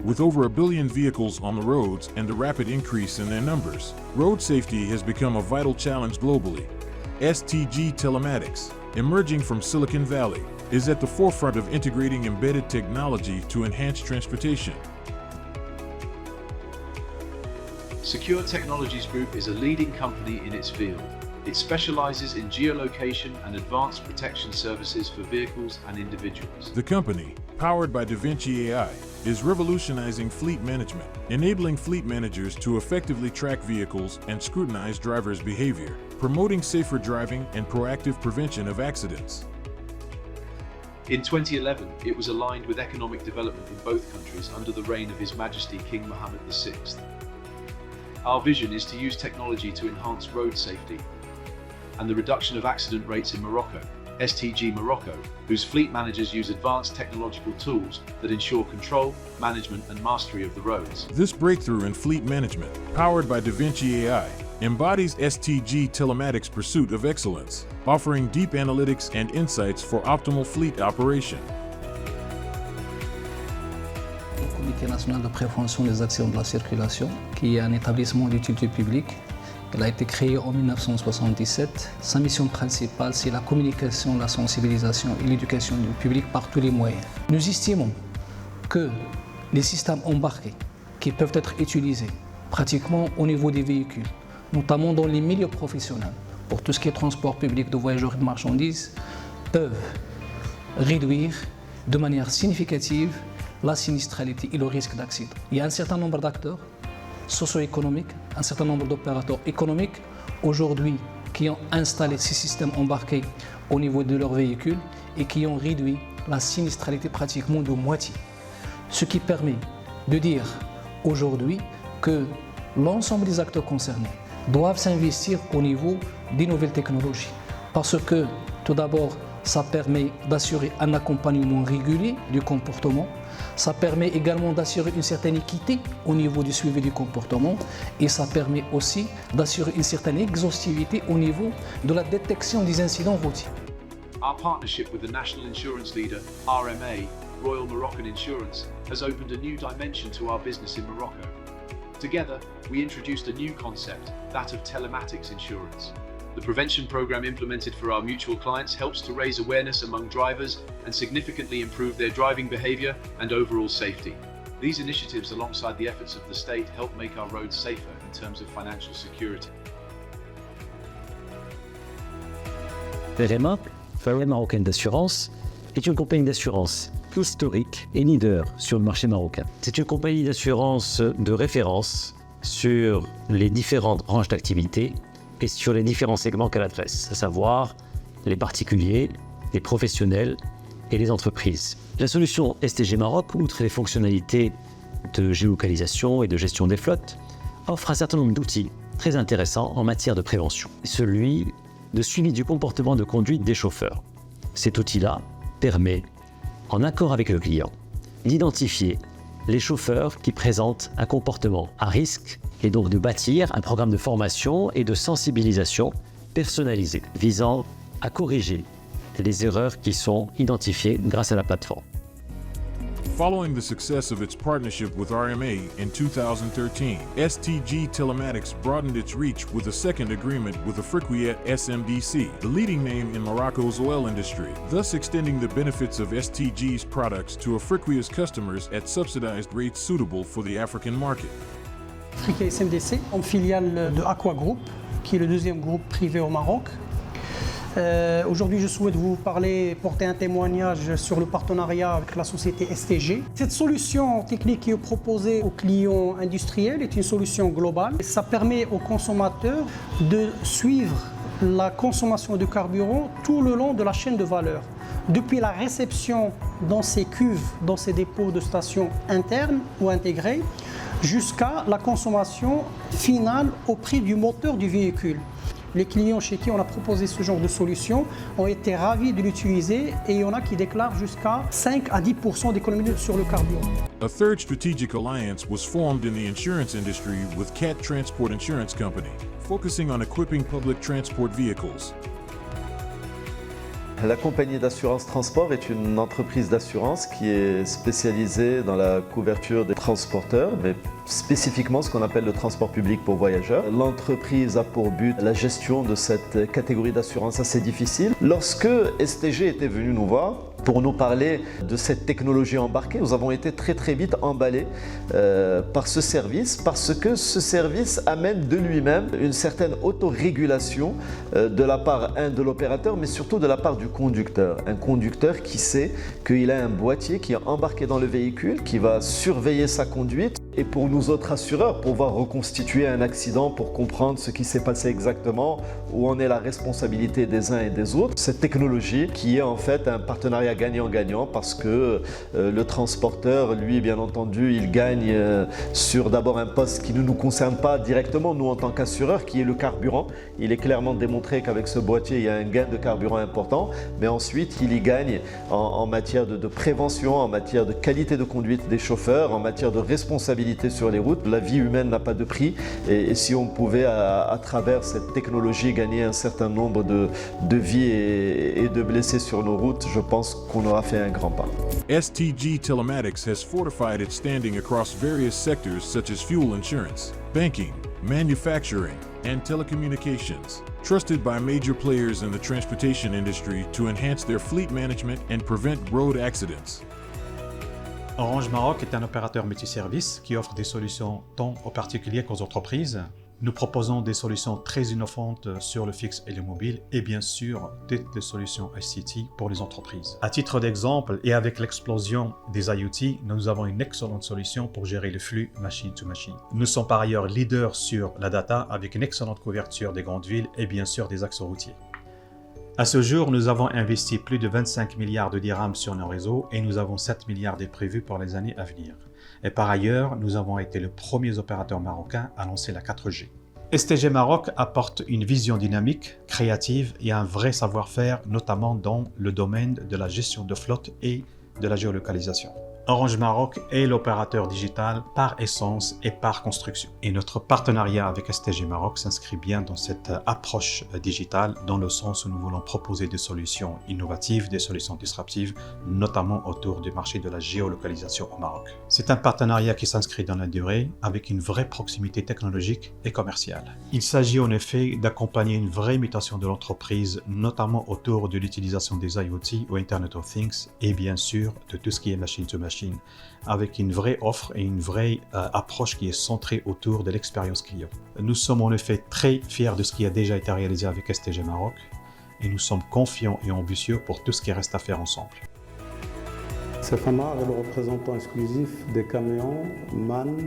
With over 1 billion vehicles on the roads and the rapid increase in their numbers, road safety has become a vital challenge globally. STG Telematics, emerging from Silicon Valley, is at the forefront of integrating embedded technology to enhance transportation. Secure Technologies Group is a leading company in its field. It specializes in geolocation and advanced protection services for vehicles and individuals. The company, powered by DaVinci AI, is revolutionizing fleet management, enabling fleet managers to effectively track vehicles and scrutinize drivers' behavior, promoting safer driving and proactive prevention of accidents. In 2011, it was aligned with economic development in both countries under the reign of His Majesty King Mohammed VI. Our vision is to use technology to enhance road safety and the reduction of accident rates in Morocco. STG Morocco, whose fleet managers use advanced technological tools that ensure control, management, and mastery of the roads. This breakthrough in fleet management, powered by DaVinci AI, embodies STG Telematics' pursuit of excellence, offering deep analytics and insights for optimal fleet operation. Le Comité national de prévention des accidents de la circulation, qui est un établissement d'utilité publique. Il a été créé en 1977. Sa mission principale, c'est la communication, la sensibilisation et l'éducation du public par tous les moyens. Nous estimons que les systèmes embarqués qui peuvent être utilisés pratiquement au niveau des véhicules, notamment dans les milieux professionnels, pour tout ce qui est transport public de voyageurs et de marchandises, peuvent réduire de manière significative la sinistralité et le risque d'accident. Il y a un certain nombre d'acteurs socio-économiques, un certain nombre d'opérateurs économiques aujourd'hui qui ont installé ces systèmes embarqués au niveau de leurs véhicules et qui ont réduit la sinistralité pratiquement de moitié. Ce qui permet de dire aujourd'hui que l'ensemble des acteurs concernés doivent s'investir au niveau des nouvelles technologies. Parce que tout d'abord, ça permet d'assurer un accompagnement régulier du comportement. Ça permet également d'assurer une certaine équité au niveau du suivi du comportement et ça permet aussi d'assurer une certaine exhaustivité au niveau de la détection des incidents routiers. Our partnership with the national insurance leader, RMA, Royal Moroccan Insurance, has opened a new dimension to our business in Morocco. Together, we introduced a new concept, that of telematics insurance. The prevention program implemented for our mutual clients helps to raise awareness among drivers and significantly improve their driving behavior and overall safety. These initiatives, alongside the efforts of the state, help make our roads safer in terms of financial security. VRMA, Variété Marocaine d'Assurance, est une compagnie d'assurance historique et leader sur le marché marocain. C'est une compagnie d'assurance de référence sur les différentes branches d'activité et sur les différents segments qu'elle adresse, à savoir les particuliers, les professionnels et les entreprises. La solution STG Maroc, outre les fonctionnalités de géolocalisation et de gestion des flottes, offre un certain nombre d'outils très intéressants en matière de prévention. Celui de suivi du comportement de conduite des chauffeurs. Cet outil-là permet, en accord avec le client, d'identifier les chauffeurs qui présentent un comportement à risque et donc de bâtir un programme de formation et de sensibilisation personnalisé visant à corriger les erreurs qui sont identifiées grâce à la plateforme. Following the success of its partnership with RMA in 2013, STG Telematics broadened its reach with a second agreement with Afriquiya SMDC, the leading name in Morocco's oil industry, thus extending the benefits of STG's products to Afriquiya's customers at subsidized rates suitable for the African market. Afriquiya SMDC, en filiale de Aqua Group, qui est le deuxième groupe privé au Maroc. Aujourd'hui, je souhaite vous porter un témoignage sur le partenariat avec la société STG. Cette solution technique qui est proposée aux clients industriels est une solution globale. Ça permet aux consommateurs de suivre la consommation de carburant tout le long de la chaîne de valeur. Depuis la réception dans ces cuves, dans ces dépôts de stations internes ou intégrés, jusqu'à la consommation finale au prix du moteur du véhicule. Les clients chez qui on a proposé ce genre de solution ont été ravis de l'utiliser et il y en a qui déclarent jusqu'à 5 à 10% d'économie sur le carburant. A third strategic alliance was formed in the insurance industry with CAT Transport Insurance Company, focusing on equipping public transport vehicles. La compagnie d'assurance transport est une entreprise d'assurance qui est spécialisée dans la couverture des transporteur, mais spécifiquement ce qu'on appelle le transport public pour voyageurs. L'entreprise a pour but la gestion de cette catégorie d'assurance assez difficile. Lorsque STG était venu nous voir pour nous parler de cette technologie embarquée, nous avons été très vite emballés par ce service, parce que ce service amène de lui-même une certaine autorégulation de la part de l'opérateur, mais surtout de la part du conducteur. Un conducteur qui sait qu'il a un boîtier qui est embarqué dans le véhicule, qui va surveiller sa conduite. Et pour nous autres assureurs, pouvoir reconstituer un accident pour comprendre ce qui s'est passé exactement, où en est la responsabilité des uns et des autres. Cette technologie qui est en fait un partenariat gagnant-gagnant, parce que le transporteur, lui, bien entendu, il gagne sur d'abord un poste qui ne nous concerne pas directement, nous en tant qu'assureurs, qui est le carburant. Il est clairement démontré qu'avec ce boîtier, il y a un gain de carburant important, mais ensuite, il y gagne en matière de prévention, en matière de qualité de conduite des chauffeurs, en matière de responsabilité sur les routes. La vie humaine n'a pas de prix, et si on pouvait à travers cette technologie gagner un certain nombre de vies et de blessés sur nos routes, je pense qu'on aura fait un grand pas. STG Telematics has fortified its standing across various sectors such as fuel insurance, banking, manufacturing, and telecommunications, trusted by major players in the transportation industry to enhance their fleet management and prevent road accidents. Orange Maroc est un opérateur multiservice qui offre des solutions tant aux particuliers qu'aux entreprises. Nous proposons des solutions très innovantes sur le fixe et le mobile, et bien sûr toutes les solutions ICT pour les entreprises. À titre d'exemple, et avec l'explosion des IoT, nous avons une excellente solution pour gérer le flux machine to machine. Nous sommes par ailleurs leaders sur la data avec une excellente couverture des grandes villes et bien sûr des axes routiers. À ce jour, nous avons investi plus de 25 milliards de dirhams sur nos réseaux et nous avons 7 milliards de prévus pour les années à venir. Et par ailleurs, nous avons été le premier opérateur marocain à lancer la 4G. STG Maroc apporte une vision dynamique, créative et un vrai savoir-faire, notamment dans le domaine de la gestion de flotte et de la géolocalisation. Orange Maroc est l'opérateur digital par essence et par construction. Et notre partenariat avec STG Maroc s'inscrit bien dans cette approche digitale, dans le sens où nous voulons proposer des solutions innovatives, des solutions disruptives, notamment autour du marché de la géolocalisation au Maroc. C'est un partenariat qui s'inscrit dans la durée, avec une vraie proximité technologique et commerciale. Il s'agit en effet d'accompagner une vraie mutation de l'entreprise, notamment autour de l'utilisation des IoT ou Internet of Things, et bien sûr de tout ce qui est machine to machine, avec une vraie offre et une vraie approche qui est centrée autour de l'expérience client. Nous sommes en effet très fiers de ce qui a déjà été réalisé avec STG Maroc et nous sommes confiants et ambitieux pour tout ce qui reste à faire ensemble. Cefamar est le représentant exclusif des camions MAN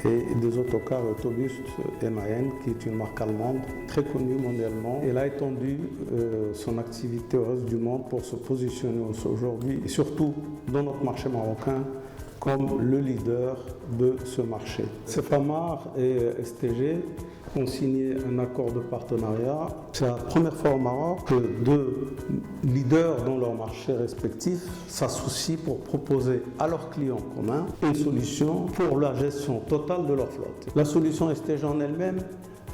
et des autocars et autobus MAN, qui est une marque allemande très connue mondialement. Elle a étendu son activité au reste du monde pour se positionner aujourd'hui, et surtout dans notre marché marocain, comme le leader de ce marché. Cefamar et STG ont signé un accord de partenariat. C'est la première fois au Maroc que deux leaders dans leur marché respectif s'associent pour proposer à leurs clients communs une solution pour la gestion totale de leur flotte. La solution STG en elle-même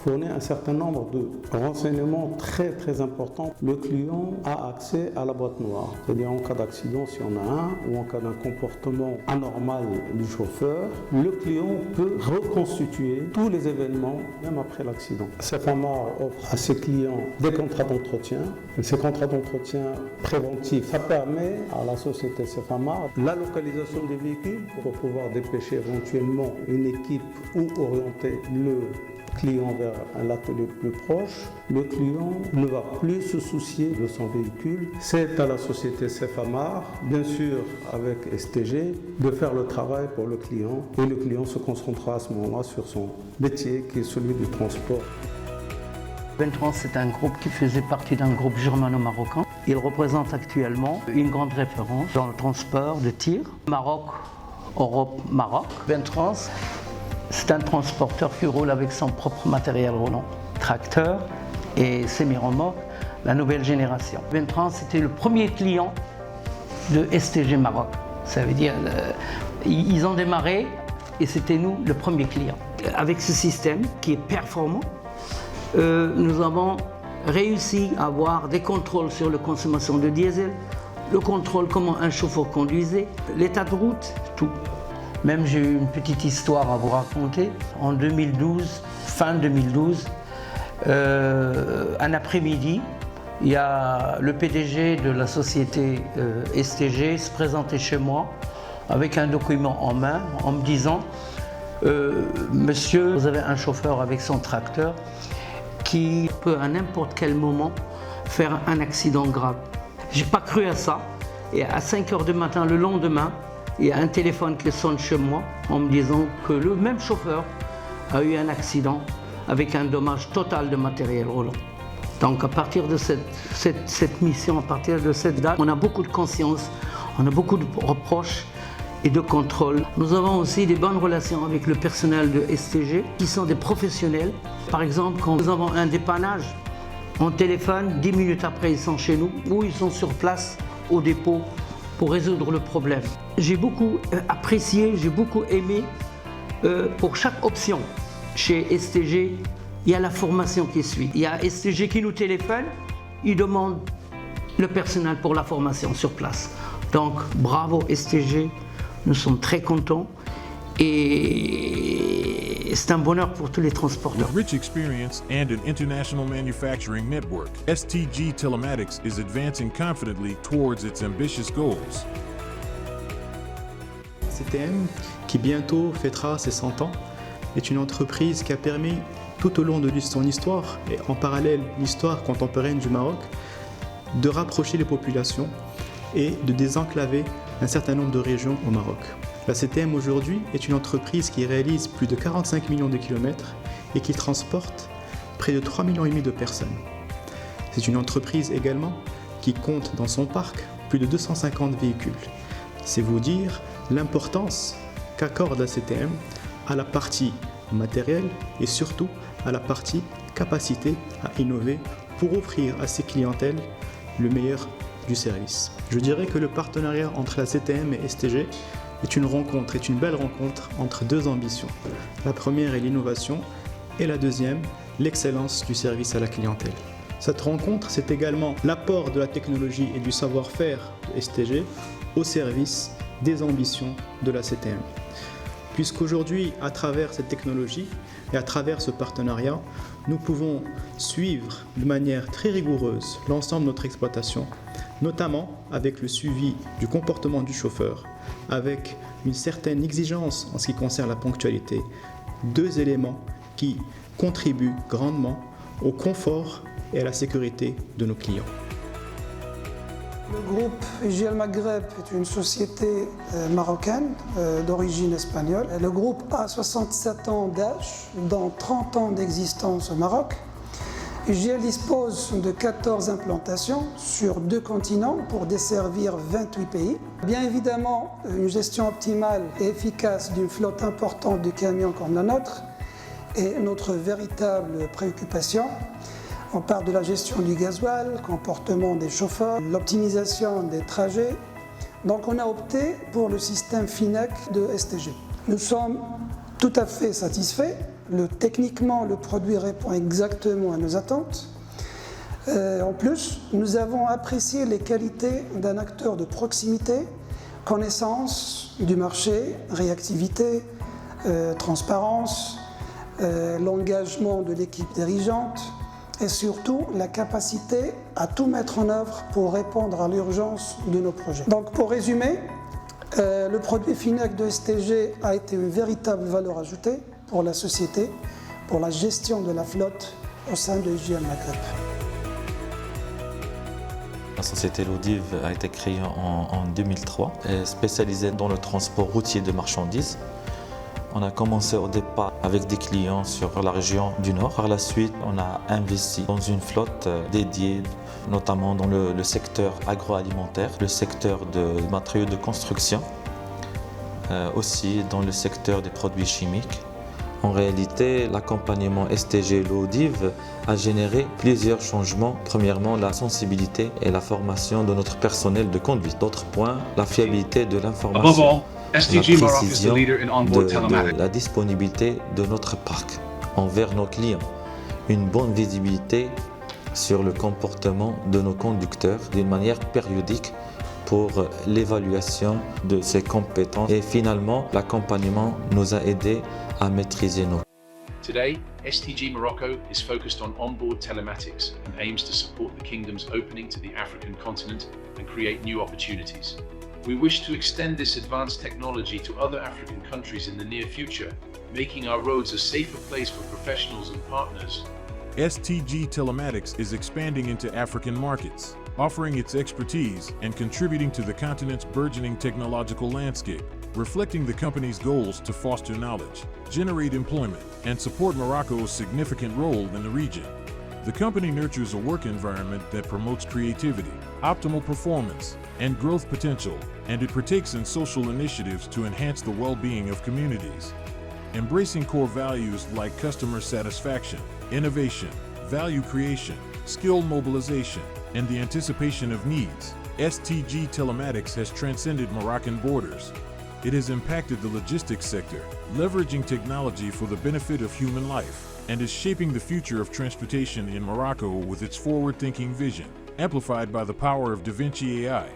fournit un certain nombre de renseignements très importants. Le client a accès à la boîte noire, c'est-à-dire en cas d'accident, s'il y en a un, ou en cas d'un comportement anormal du chauffeur, le client peut reconstituer tous les événements, même après l'accident. Cefamar offre à ses clients des contrats d'entretien. Ces contrats d'entretien préventifs, ça permet à la société Cefamar la localisation des véhicules pour pouvoir dépêcher éventuellement une équipe ou orienter le client vers un atelier plus proche. Le client ne va plus se soucier de son véhicule. C'est à la société Cefamar, bien sûr avec STG, de faire le travail pour le client, et le client se concentrera à ce moment-là sur son métier qui est celui du transport. Bentrans, c'est un groupe qui faisait partie d'un groupe germano-marocain. Il représente actuellement une grande référence dans le transport de tir. Maroc, Europe, Maroc. Bentrans, c'est un transporteur qui roule avec son propre matériel roulant, tracteur et semi-remorque, la nouvelle génération. Bentrans était le premier client de STG Maroc. Ça veut dire, ils ont démarré et c'était nous le premier client. Avec ce système qui est performant, nous avons réussi à avoir des contrôles sur la consommation de diesel, le contrôle comment un chauffeur conduisait, l'état de route, tout. Même j'ai eu une petite histoire à vous raconter. En 2012, fin 2012, un après-midi, il y a le PDG de la société STG se présentait chez moi avec un document en main en me disant Monsieur, vous avez un chauffeur avec son tracteur qui peut à n'importe quel moment faire un accident grave. J'ai pas cru à ça et à 5 h du matin le lendemain, il y a un téléphone qui sonne chez moi en me disant que le même chauffeur a eu un accident avec un dommage total de matériel roulant. Donc à partir de cette mission, à partir de cette date, on a beaucoup de conscience, on a beaucoup de reproches et de contrôle. Nous avons aussi des bonnes relations avec le personnel de STG qui sont des professionnels. Par exemple, quand nous avons un dépannage, on téléphone, 10 minutes après ils sont chez nous ou ils sont sur place au dépôt pour résoudre le problème. J'ai beaucoup apprécié, j'ai beaucoup aimé pour chaque option. Chez STG, il y a la formation qui suit. Il y a STG qui nous téléphone, il demande le personnel pour la formation sur place. Donc bravo STG, nous sommes très contents et c'est un bonheur pour tous les transporteurs. With rich experience and an international manufacturing network, STG Telematics is advancing confidently towards its ambitious goals. CTM, qui bientôt fêtera ses 100 ans, est une entreprise qui a permis tout au long de son histoire, et en parallèle l'histoire contemporaine du Maroc, de rapprocher les populations et de désenclaver un certain nombre de régions au Maroc. La CTM aujourd'hui est une entreprise qui réalise plus de 45 millions de kilomètres et qui transporte près de 3,5 millions de personnes. C'est une entreprise également qui compte dans son parc plus de 250 véhicules. C'est vous dire l'importance qu'accorde la CTM à la partie matérielle et surtout à la partie capacité à innover pour offrir à ses clientèles le meilleur du service. Je dirais que le partenariat entre la CTM et STG est une belle rencontre entre deux ambitions. La première est l'innovation et la deuxième, l'excellence du service à la clientèle. Cette rencontre, c'est également l'apport de la technologie et du savoir-faire de STG au service des ambitions de la CTM. Puisqu'aujourd'hui, à travers cette technologie et à travers ce partenariat, nous pouvons suivre de manière très rigoureuse l'ensemble de notre exploitation, notamment avec le suivi du comportement du chauffeur, avec une certaine exigence en ce qui concerne la ponctualité, deux éléments qui contribuent grandement au confort et à la sécurité de nos clients. Le groupe IGL Maghreb est une société marocaine d'origine espagnole. Le groupe a 67 ans d'âge, dont 30 ans d'existence au Maroc. IGL dispose de 14 implantations sur 2 continents pour desservir 28 pays. Bien évidemment, une gestion optimale et efficace d'une flotte importante de camions comme la nôtre est notre véritable préoccupation. On parle de la gestion du gasoil, comportement des chauffeurs, l'optimisation des trajets. Donc on a opté pour le système FINEC de STG. Nous sommes tout à fait satisfaits. Techniquement, le produit répond exactement à nos attentes. En plus, nous avons apprécié les qualités d'un acteur de proximité, connaissance du marché, réactivité, transparence, l'engagement de l'équipe dirigeante, et surtout la capacité à tout mettre en œuvre pour répondre à l'urgence de nos projets. Donc pour résumer, le produit FINEC de STG a été une véritable valeur ajoutée pour la société, pour la gestion de la flotte au sein de IGL Maghreb. La société L'Audive a été créée en 2003, spécialisée dans le transport routier de marchandises. On a commencé au départ avec des clients sur la région du Nord. Par la suite, on a investi dans une flotte dédiée, notamment dans le secteur agroalimentaire, le secteur de matériaux de construction, aussi dans le secteur des produits chimiques. En réalité, l'accompagnement STG L'Audive a généré plusieurs changements. Premièrement, la sensibilité et la formation de notre personnel de conduite. D'autre point, la fiabilité de l'information. STG Maroc is the leader in onboard telematics. La disponibilité de notre parc envers nos clients, une bonne visibilité sur le comportement de nos conducteurs d'une manière périodique pour l'évaluation de ses compétences et finalement l'accompagnement nous a aidé à maîtriser nos. Today, STG Morocco is focused on onboard telematics and aims to support the kingdom's opening to the African continent and create new opportunities. We wish to extend this advanced technology to other African countries in the near future, making our roads a safer place for professionals and partners. STG Telematics is expanding into African markets, offering its expertise and contributing to the continent's burgeoning technological landscape, reflecting the company's goals to foster knowledge, generate employment, and support Morocco's significant role in the region. The company nurtures a work environment that promotes creativity, optimal performance, and growth potential, and it partakes in social initiatives to enhance the well-being of communities. Embracing core values like customer satisfaction, innovation, value creation, skill mobilization, and the anticipation of needs, STG Telematics has transcended Moroccan borders. It has impacted the logistics sector, leveraging technology for the benefit of human life, and is shaping the future of transportation in Morocco with its forward-thinking vision, amplified by the power of Da Vinci AI.